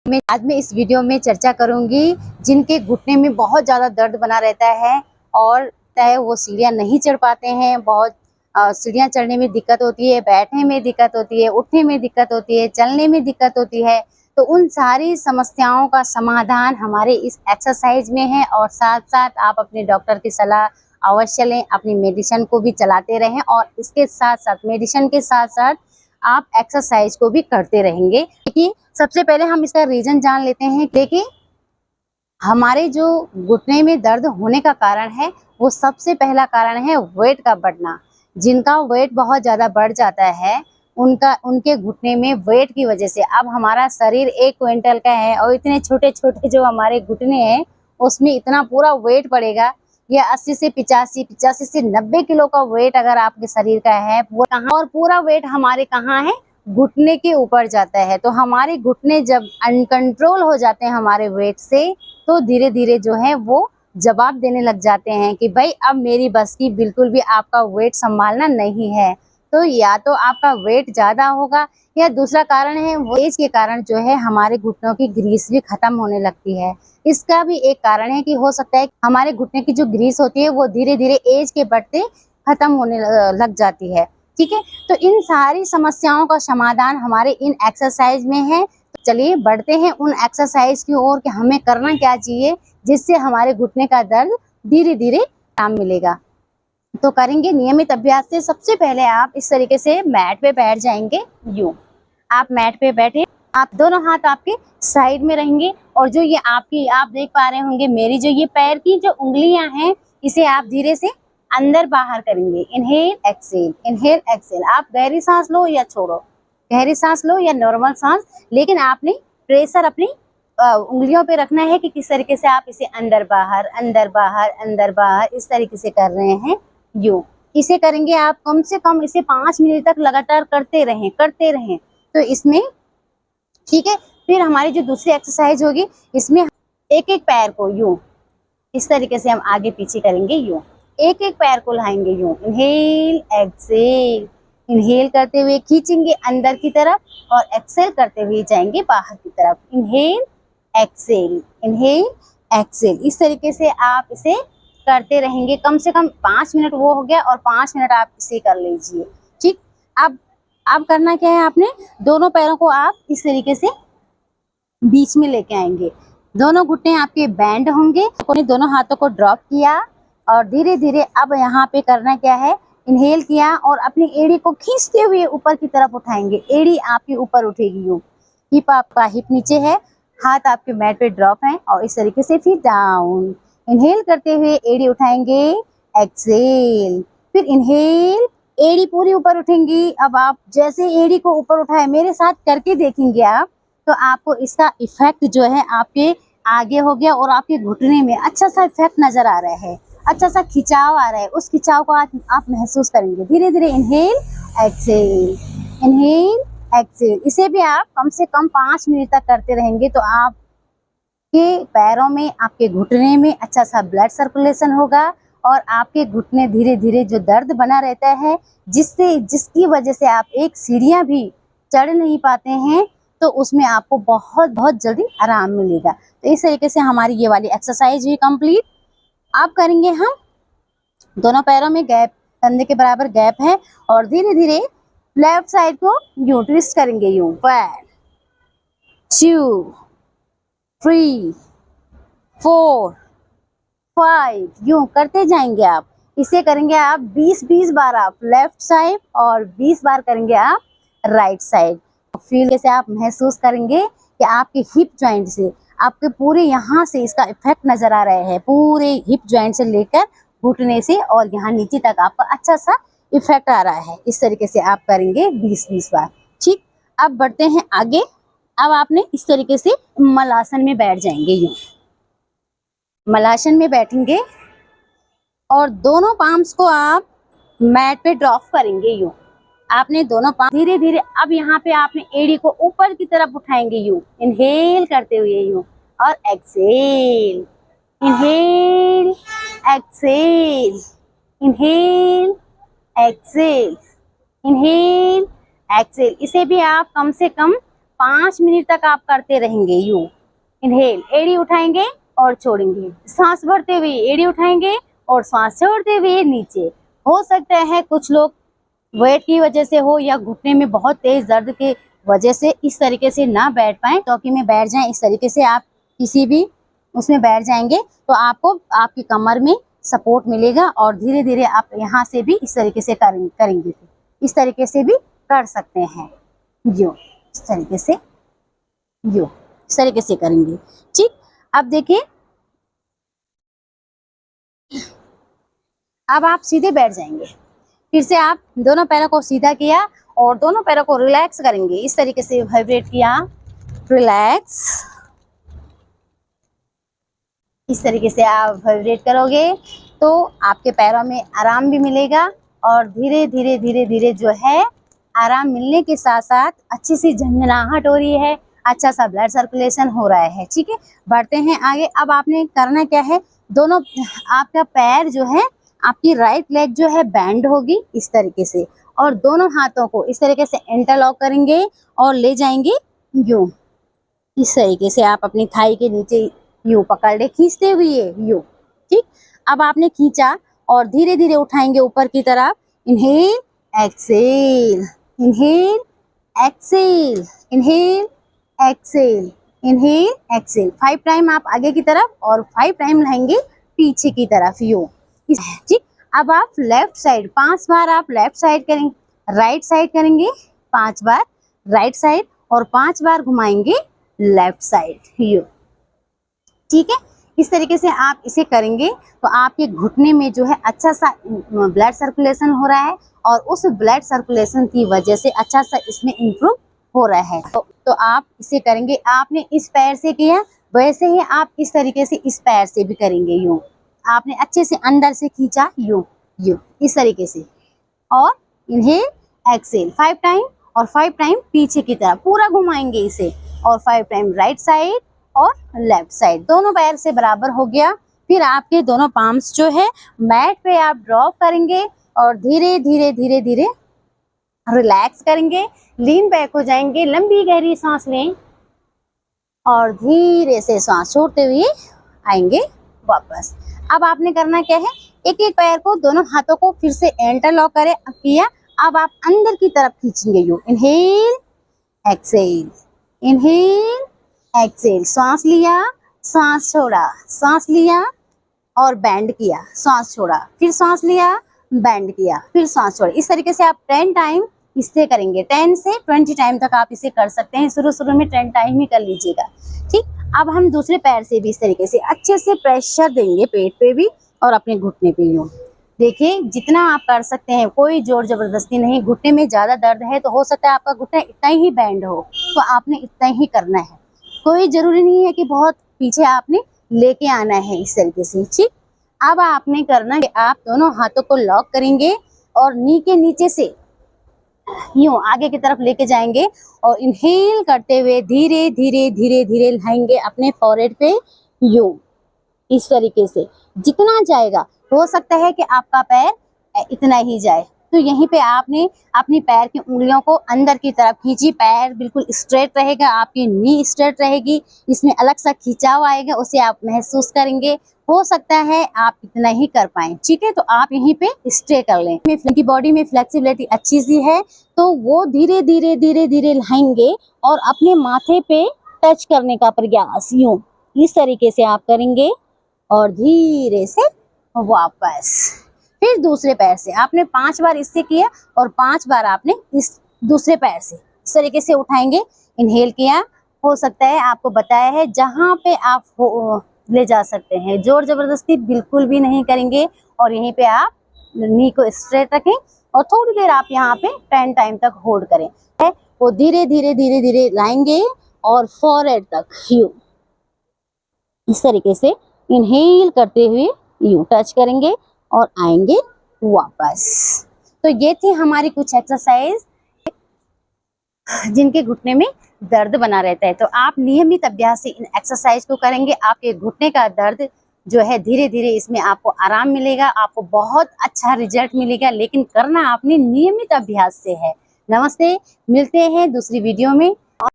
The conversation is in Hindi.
आज मैं इस वीडियो में चर्चा करूंगी जिनके घुटने में बहुत ज़्यादा दर्द बना रहता है और चाहे वो सीढ़ियाँ नहीं चढ़ पाते हैं, बहुत सीढ़ियाँ चढ़ने में दिक्कत होती है, बैठने में दिक्कत होती है, उठने में दिक्कत होती है, चलने में दिक्कत होती है। तो उन सारी समस्याओं का समाधान हमारे इस एक्सरसाइज में है और साथ साथ आप अपने डॉक्टर की सलाह अवश्य लें, अपनी मेडिसिन को भी चलाते रहें और इसके साथ साथ मेडिसिन के साथ साथ आप एक्सरसाइज को भी करते रहेंगे। देखिए, सबसे पहले हम इसका रीजन जान लेते हैं। देखिए, हमारे जो घुटने में दर्द होने का कारण है वो सबसे पहला कारण है वेट का बढ़ना। जिनका वेट बहुत ज़्यादा बढ़ जाता है उनके घुटने में वेट की वजह से, अब हमारा शरीर 1 क्विंटल का है और इतने छोटे छोटे जो हमारे घुटने हैं उसमें इतना पूरा वेट पड़ेगा। या 80 से 85, 85 से 90 किलो का वेट अगर आपके शरीर का है वो कहाँ, और पूरा वेट हमारे कहाँ है, घुटने के ऊपर जाता है। तो हमारे घुटने जब अनकंट्रोल हो जाते हैं हमारे वेट से, तो धीरे धीरे जो है वो जवाब देने लग जाते हैं कि भाई अब मेरी बस की बिल्कुल भी आपका वेट संभालना नहीं है। तो या तो आपका वेट ज़्यादा होगा या दूसरा कारण है वो एज के कारण जो है हमारे घुटनों की ग्रीस भी खत्म होने लगती है। इसका भी एक कारण है कि हो सकता है हमारे घुटने की जो ग्रीस होती है वो धीरे धीरे एज के बढ़ते खत्म होने लग जाती है। ठीक है, तो इन सारी समस्याओं का समाधान हमारे इन एक्सरसाइज में है। तो चलिए बढ़ते हैं उन एक्सरसाइज की ओर कि हमें करना क्या चाहिए जिससे हमारे घुटने का दर्द धीरे धीरे आराम मिलेगा। तो करेंगे नियमित अभ्यास से। सबसे पहले आप इस तरीके से मैट पे बैठ जाएंगे। यूं आप मैट पे बैठे, आप दोनों हाथ आपके साइड में रहेंगे और जो ये आप देख पा रहे होंगे मेरी जो ये पैर की जो उंगलियां हैं इसे आप धीरे से अंदर बाहर करेंगे। Inhale exhale, inhale Excel. आप गहरी सांस लो या छोड़ो, गहरी सांस लो या नॉर्मल सांस, लेकिन आपने प्रेशर अपनी उंगलियों पे रखना है कि किस तरीके से आप इसे अंदर बाहर, अंदर बाहर, अंदर बाहर इस तरीके से कर रहे हैं। यूं इसे करेंगे आप कम से कम इसे 5 मिनट तक लगातार करते रहें, करते रहें। तो इसमें ठीक है, फिर हमारी जो दूसरी एक्सरसाइज होगी इसमें एक एक पैर को यूं इस तरीके से हम आगे पीछे करेंगे। यूं एक एक पैर को लाएंगे। यूं इनहेल एक्सेल, इनहेल करते हुए खींचेंगे अंदर की तरफ और एक्सेल करते हुए जाएंगे बाहर की तरफ। Inhale exhale, inhale Excel. इस तरीके से आप इसे करते रहेंगे कम से कम 5 मिनट। वो हो गया और 5 मिनट आप इसे कर लीजिए। ठीक, अब करना क्या है, आपने दोनों पैरों को आप इस तरीके से बीच में लेके आएंगे। दोनों घुटने आपके बैंड होंगे। दोनों हाथों को ड्रॉप किया और धीरे धीरे अब यहाँ पे करना क्या है, इनहेल किया और अपनी एड़ी को खींचते हुए ऊपर की तरफ उठाएंगे। एड़ी आपकी ऊपर उठेगी। यूं हिप आपका हिप नीचे है, हाथ आपके मैट पे ड्रॉप है और इस तरीके से फिर डाउन। इनहेल करते हुए एड़ी उठाएंगे, एक्सेल, फिर इनहेल, एड़ी पूरी ऊपर उठेंगी। अब आप जैसे एड़ी को ऊपर उठाए मेरे साथ करके देखेंगे आप, तो आपको इसका इफेक्ट जो है आपके आगे हो गया और आपके घुटने में अच्छा सा इफेक्ट नजर आ रहा है, अच्छा सा खिंचाव आ रहा है। उस खिंचाव को आप महसूस करेंगे। धीरे धीरे इनहेल एक्सेल, इनहेल एक्सेल। इसे भी आप कम से कम 5 मिनट तक करते रहेंगे तो आपके पैरों में, आपके घुटने में अच्छा सा ब्लड सर्कुलेशन होगा और आपके घुटने धीरे धीरे जो दर्द बना रहता है जिसकी वजह से आप एक सीढ़ियाँ भी चढ़ नहीं पाते हैं, तो उसमें आपको बहुत बहुत जल्दी आराम मिलेगा। तो इस तरीके से हमारी ये वाली एक्सरसाइज भी कंप्लीट। अब करेंगे हम दोनों पैरों में गैप, कंधे के बराबर गैप है और धीरे धीरे लेफ्ट साइड को यूं ट्विस्ट करेंगे। यूं 1 2 3 4 5 यूं करते जाएंगे। आप इसे करेंगे आप 20-20 बार आप लेफ्ट साइड और 20 बार करेंगे आप राइट साइड। फील जैसे आप महसूस करेंगे कि आपके हिप जॉइंट से, आपके पूरे यहाँ से इसका इफेक्ट नजर आ रहा है, पूरे हिप जॉइंट से लेकर घुटने से और यहाँ नीचे तक आपका अच्छा सा इफेक्ट आ रहा है। इस तरीके से आप करेंगे 20-20 बार। ठीक, अब बढ़ते हैं आगे। अब आपने इस तरीके से मलासन में बैठ जाएंगे। यूं मलासन में बैठेंगे और दोनों पाम्स को आप मैट पे ड्रॉप करेंगे। यूं आपने दोनों पाम धीरे धीरे, अब यहाँ पे आपने एड़ी को ऊपर की तरफ उठाएंगे। यूं इनहेल करते हुए यूं और exhale, inhale exhale, inhale exhale, inhale exhale. इसे भी आप कम से कम 5 मिनट तक आप करते रहेंगे। यू इनहेल, एड़ी उठाएंगे और छोड़ेंगे, सांस भरते हुए एड़ी उठाएंगे और सांस छोड़ते हुए नीचे। हो सकता है कुछ लोग वेट की वजह से हो या घुटने में बहुत तेज दर्द के वजह से इस तरीके से ना बैठ पाए, चौकी में बैठ जाएं। इस तरीके से आप किसी भी उसमें बैठ जाएंगे तो आपको आपकी कमर में सपोर्ट मिलेगा और धीरे धीरे आप यहाँ से भी इस तरीके से करेंगे। इस तरीके से भी कर सकते हैं। यो इस तरीके से, यो इस तरीके से करेंगे। ठीक, अब देखिए, अब आप सीधे बैठ जाएंगे। फिर से आप दोनों पैरों को सीधा किया और दोनों पैरों को रिलैक्स करेंगे। इस तरीके से वाइब्रेट किया, रिलैक्स। इस तरीके से आप वाइब्रेट करोगे तो आपके पैरों में आराम भी मिलेगा और धीरे धीरे धीरे धीरे जो है आराम मिलने के साथ साथ अच्छी सी झंझनाहट हो रही है, अच्छा सा ब्लड सर्कुलेशन हो रहा है। ठीक है, बढ़ते हैं आगे। अब आपने करना क्या है, दोनों आपका पैर जो है, आपकी राइट लेग जो है बैंड होगी इस तरीके से और दोनों हाथों को इस तरीके से इंटरलॉक करेंगे और ले जाएंगे यूं। इस तरीके से आप अपनी थाई के नीचे यूं पकड़ ले, खींचते हुए यूं। ठीक, अब आपने खींचा और धीरे धीरे उठाएंगे ऊपर की तरफ। Inhale, exhale, inhale, exhale, inhale, exhale, inhale, exhale. 5 time आप आगे की तरफ और 5 टाइम लाएंगे पीछे की तरफ यूं। ठीक, अब आप लेफ्ट साइड 5 बार आप लेफ्ट साइड करेंगे, राइट साइड करेंगे 5 बार राइट साइड और 5 बार घुमाएंगे लेफ्ट साइड यू। ठीक है, इस तरीके से आप इसे करेंगे तो आपके घुटने में जो है अच्छा सा ब्लड सर्कुलेशन हो रहा है और उस ब्लड सर्कुलेशन की वजह से अच्छा सा इसमें इंप्रूव हो रहा है। तो आप इसे करेंगे। आपने इस पैर से किया वैसे ही आप इस तरीके से इस पैर से भी करेंगे यूं। आपने अच्छे से अंदर से खींचा यूं यूं इस तरीके से और इनहेल, एक्सेल 5 टाइम और 5 टाइम पीछे की तरफ पूरा घुमाएंगे इसे और 5 टाइम राइट साइड और लेफ्ट साइड। दोनों पैर से बराबर हो गया। फिर आपके दोनों पाम्स जो है मैट पे आप ड्रॉप करेंगे और धीरे धीरे धीरे धीरे रिलैक्स करेंगे, लीन बैक हो जाएंगे, लंबी गहरी सांस लें और धीरे से सांस छोड़ते हुए आएंगे वापस। अब आपने करना क्या है, एक एक पैर को दोनों हाथों को फिर से इंटरलॉक करें किया। अब आप अंदर की तरफ खींचेंगे यू। Inhale, exhale, inhale, exhale. सांस लिया, सांस छोड़ा, सांस लिया और बैंड किया, सांस छोड़ा, फिर सांस लिया, बैंड किया, फिर सांस छोड़ा। इस तरीके से आप 10 टाइम इससे करेंगे। 10 से 20 टाइम तक आप इसे कर सकते हैं। शुरू में 10 टाइम ही कर लीजिएगा। ठीक, अब हम दूसरे पैर से भी इस तरीके से अच्छे से प्रेशर देंगे पेट पे भी और अपने घुटने पे यूं। देखिए, जितना आप कर सकते हैं, कोई जोर जबरदस्ती नहीं। घुटने में ज्यादा दर्द है तो हो सकता है आपका घुटना इतना ही बैंड हो, तो आपने इतना ही करना है। कोई जरूरी नहीं है कि बहुत पीछे आपने लेके आना है इस तरीके से। ठीक, अब आपने करना है, आप दोनों हाथों को लॉक करेंगे और नी के नीचे से यूं आगे की तरफ लेके जाएंगे और इनहेल करते हुए धीरे धीरे धीरे धीरे लाएंगे अपने फॉरहेड पे यूं। इस तरीके से जितना जाएगा, हो सकता है कि आपका पैर इतना ही जाए, तो यहीं पे आपने अपनी पैर की उंगलियों को अंदर की तरफ खींची। पैर बिल्कुल स्ट्रेट रहेगा, आपकी नी स्ट्रेट रहेगी, इसमें अलग सा खिंचाव आएगा, उसे आप महसूस करेंगे। हो सकता है आप इतना ही कर पाए। ठीक है, तो आप यहीं पे स्टे कर लें। उनकी बॉडी में फ्लेक्सिबिलिटी अच्छी सी है तो वो धीरे धीरे धीरे धीरे लाएंगे और अपने माथे पे टच करने का प्रयास यूं। इस तरीके से आप करेंगे और धीरे से वापस। फिर दूसरे पैर से आपने 5 बार इससे किया और 5 बार आपने इस दूसरे पैर से इस तरीके से उठाएंगे। इनहेल किया, हो सकता है आपको बताया है जहां पे आप ले जा सकते हैं। जोर जबरदस्ती बिल्कुल भी नहीं करेंगे और यहीं पे आप नी को स्ट्रेट रखें और थोड़ी देर आप यहाँ पे 10 टाइम तक होल्ड करें। वो धीरे धीरे धीरे धीरे लाएंगे और फॉरहेड तक यूं। इस तरीके से इनहेल करते हुए यूं टच करेंगे और आएंगे वापस। तो ये थी हमारी कुछ एक्सरसाइज जिनके घुटने में दर्द बना रहता है। तो आप नियमित अभ्यास से इन एक्सरसाइज को करेंगे, आपके घुटने का दर्द जो है धीरे धीरे इसमें आपको आराम मिलेगा, आपको बहुत अच्छा रिजल्ट मिलेगा। लेकिन करना आपने नियमित अभ्यास से है। नमस्ते, मिलते हैं दूसरी वीडियो में।